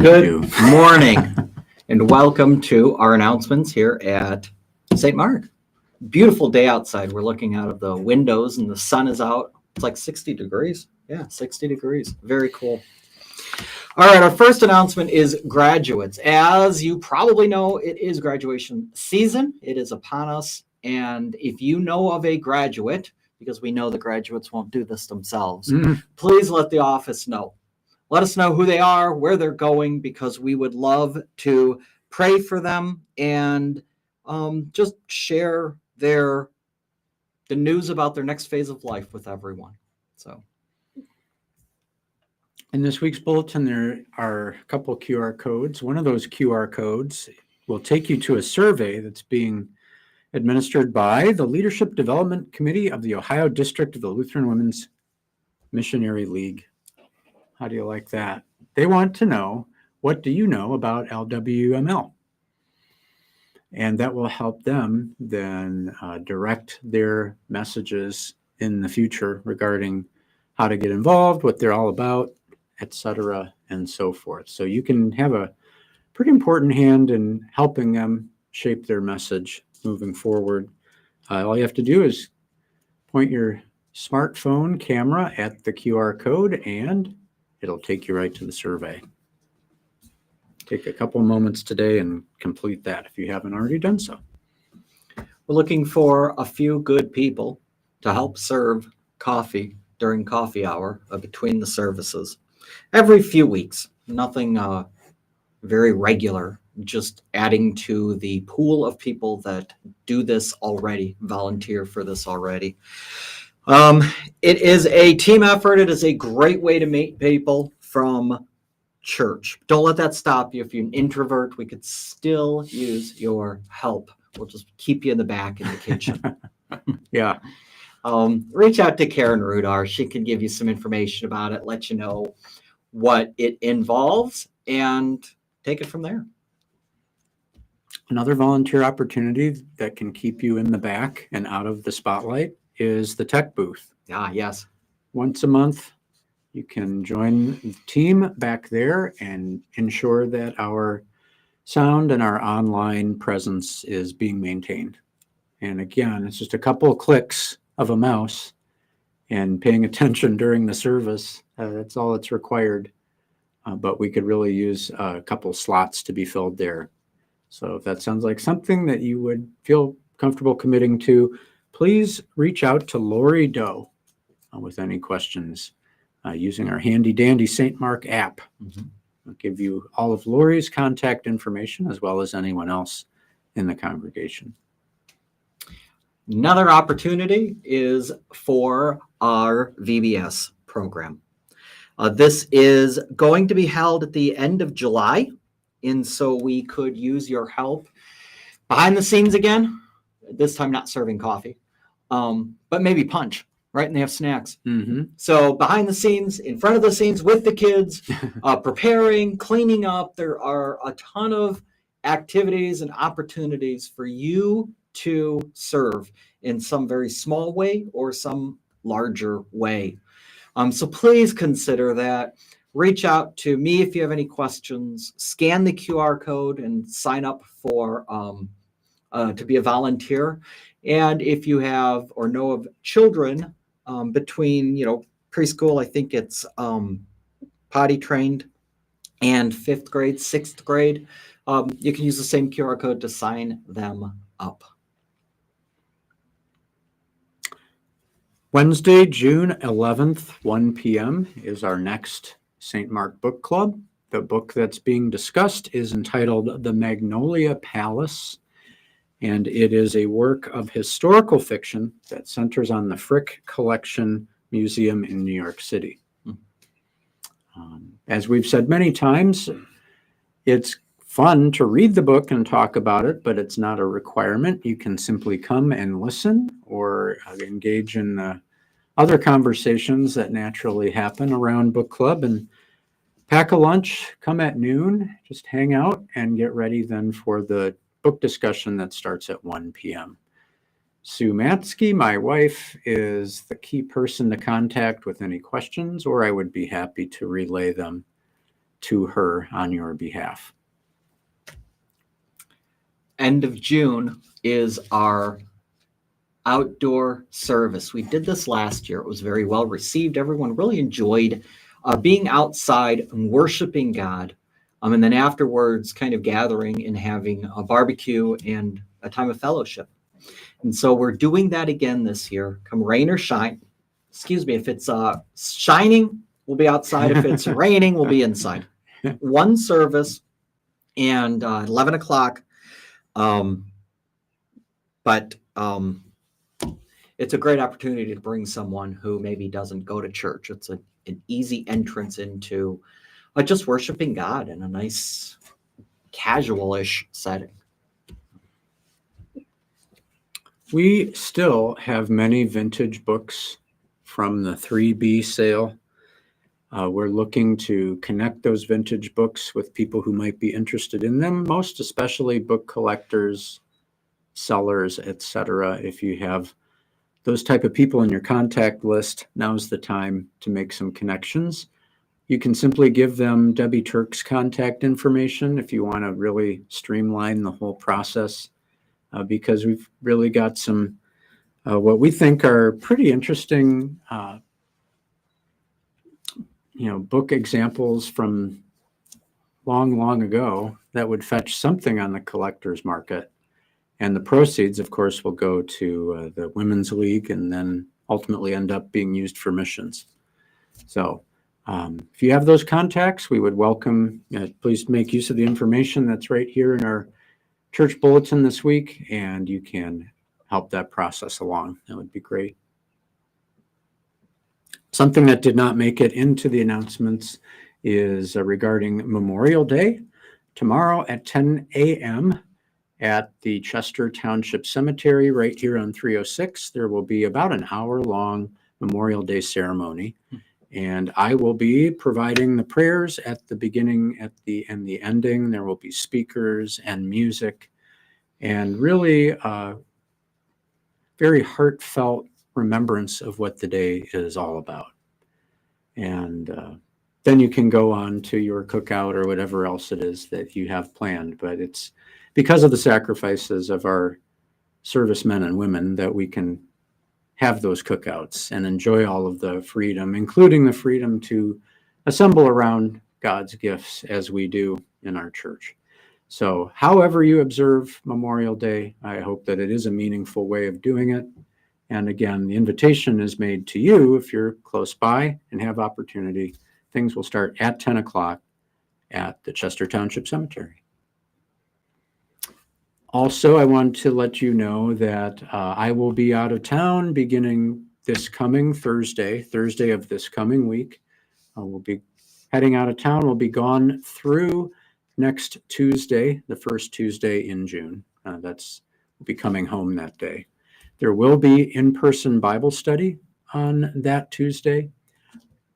Good morning and welcome to our announcements here at St. Mark. Beautiful day outside. We're looking out of the windows and the sun is out. It's like 60 degrees. Yeah, 60 degrees. Very cool. All right, our first announcement is graduates. As you probably know, it is graduation season. It is upon us. And if you know of a graduate, because we know the graduates won't do this themselves, please let the office know. Let us know who they are, where they're going, because we would love to pray for them and just share the news about their next phase of life with everyone. So, in this week's bulletin, there are a couple of QR codes. One of those QR codes will take you to a survey that's being administered by the Leadership Development Committee of the Ohio District of the Lutheran Women's Missionary League. How do you like that? They want to know, what do you know about LWML? And that will help them then direct their messages in the future regarding how to get involved, what they're all about, etc., and so forth. So you can have a pretty important hand in helping them shape their message moving forward. All you have to do is point your smartphone camera at the QR code and it'll take you right to the survey. Take a couple moments today and complete that if you haven't already done so. We're looking for a few good people to help serve coffee during coffee hour between the services. Every few weeks, nothing very regular, just adding to the pool of people that do this already, volunteer for this already. It is a team effort. It is a great way to meet people from church. Don't let that stop you. If you're an introvert, we could still use your help. We'll just keep you in the back in the kitchen. Yeah. Reach out to Karen Rudar. She can give you some information about it, let you know what it involves, and take it from there. Another volunteer opportunity that can keep you in the back and out of the spotlight is the tech booth. Yes. Once a month, you can join the team back there and ensure that our sound and our online presence is being maintained. And again, it's just a couple of clicks of a mouse and paying attention during the service. That's all that's required. But we could really use a couple slots to be filled there. So if that sounds like something that you would feel comfortable committing to, please reach out to Lori Doe with any questions using our handy dandy St. Mark app. I'll give you all of Lori's contact information as well as anyone else in the congregation. Another opportunity is for our VBS program. This is going to be held at the end of July, and so we could use your help behind the scenes again, this time not serving coffee, but maybe punch, right? And they have snacks. So behind the scenes, in front of the scenes with the kids, preparing, cleaning up, there are a ton of activities and opportunities for you to serve in some very small way or some larger way. So please consider that. Reach out to me if you have any questions. Scan the QR code and sign up for to be a volunteer. And if you have or know of children between preschool, I think it's potty trained, and 5th grade, 6th grade, you can use the same QR code to sign them up. Wednesday, June 11th, 1 p.m. is our next St. Mark Book Club. The book that's being discussed is entitled The Magnolia Palace, and it is a work of historical fiction that centers on the Frick Collection Museum in New York City. As we've said many times, it's fun to read the book and talk about it, but it's not a requirement. You can simply come and listen or engage in the other conversations that naturally happen around book club, and pack a lunch, come at noon, just hang out and get ready then for the book discussion that starts at 1 p.m. Sue Matsky, my wife, is the key person to contact with any questions, or I would be happy to relay them to her on your behalf. End of June is our outdoor service. We did this last year. It was very well received. Everyone really enjoyed being outside and worshiping God. And then afterwards, kind of gathering and having a barbecue and a time of fellowship. And so we're doing that again this year, come rain or shine. Excuse me, if it's shining, we'll be outside. If it's raining, we'll be inside. One service and 11 o'clock. But it's a great opportunity to bring someone who maybe doesn't go to church. It's an easy entrance into just worshiping God in a nice casual-ish setting. We still have many vintage books from the 3B sale. We're looking to connect those vintage books with people who might be interested in them, most especially book collectors, sellers, etc. If you have those type of people in your contact list, now's the time to make some connections. You can simply give them Debbie Turk's contact information if you want to really streamline the whole process, because we've really got some what we think are pretty interesting book examples from long ago that would fetch something on the collector's market. And the proceeds, of course, will go to the Women's League and then ultimately end up being used for missions. So if you have those contacts, we would welcome, please make use of the information that's right here in our church bulletin this week, and you can help that process along. That would be great. Something that did not make it into the announcements is regarding Memorial Day. Tomorrow at 10 a.m. at the Chester Township Cemetery right here on 306, there will be about an hour-long Memorial Day ceremony. And I will be providing the prayers at the beginning, and the ending. There will be speakers and music, and really very heartfelt remembrance of what the day is all about. And then you can go on to your cookout or whatever else it is that you have planned. But it's because of the sacrifices of our servicemen and women that we can have those cookouts and enjoy all of the freedom, including the freedom to assemble around God's gifts as we do in our church. So however you observe Memorial Day, I hope that it is a meaningful way of doing it. And again, the invitation is made to you if you're close by and have opportunity. Things will start at 10 o'clock at the Chester Township Cemetery. Also, I want to let you know that I will be out of town beginning this coming Thursday of this coming week. We'll be heading out of town. We'll be gone through next Tuesday, the first Tuesday in June. We'll be coming home that day. There will be in-person Bible study on that Tuesday,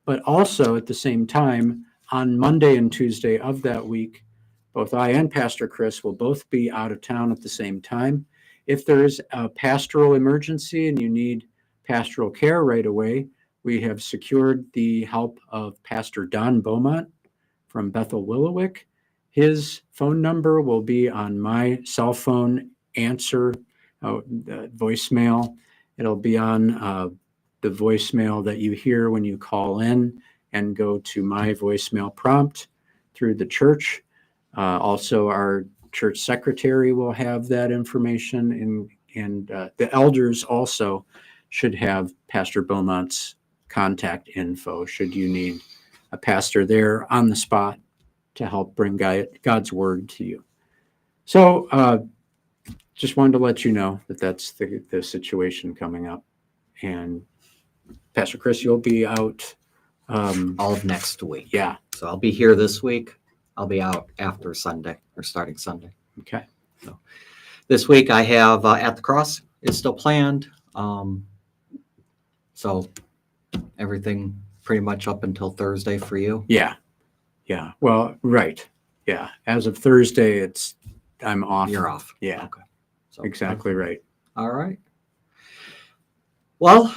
but also at the same time, on Monday and Tuesday of that week, both I and Pastor Chris will both be out of town at the same time. If there is a pastoral emergency and you need pastoral care right away, we have secured the help of Pastor Don Beaumont from Bethel Willowick. His phone number will be on my cell phone answer voicemail. It'll be on the voicemail that you hear when you call in and go to my voicemail prompt through the church. Also, our church secretary will have that information, and the elders also should have Pastor Beaumont's contact info should you need a pastor there on the spot to help bring God's word to you. So just wanted to let you know that that's the situation coming up. And Pastor Chris, you'll be out all of next week. Yeah. So I'll be here this week. I'll be out after Sunday or starting Sunday. Okay. So this week I have At the Cross is still planned. So everything pretty much up until Thursday for you. Yeah. Yeah. Well, right. Yeah. As of Thursday, I'm off. You're off. Yeah. Okay. So, exactly right. All right. Well,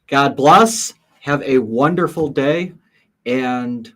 God bless. Have a wonderful day. And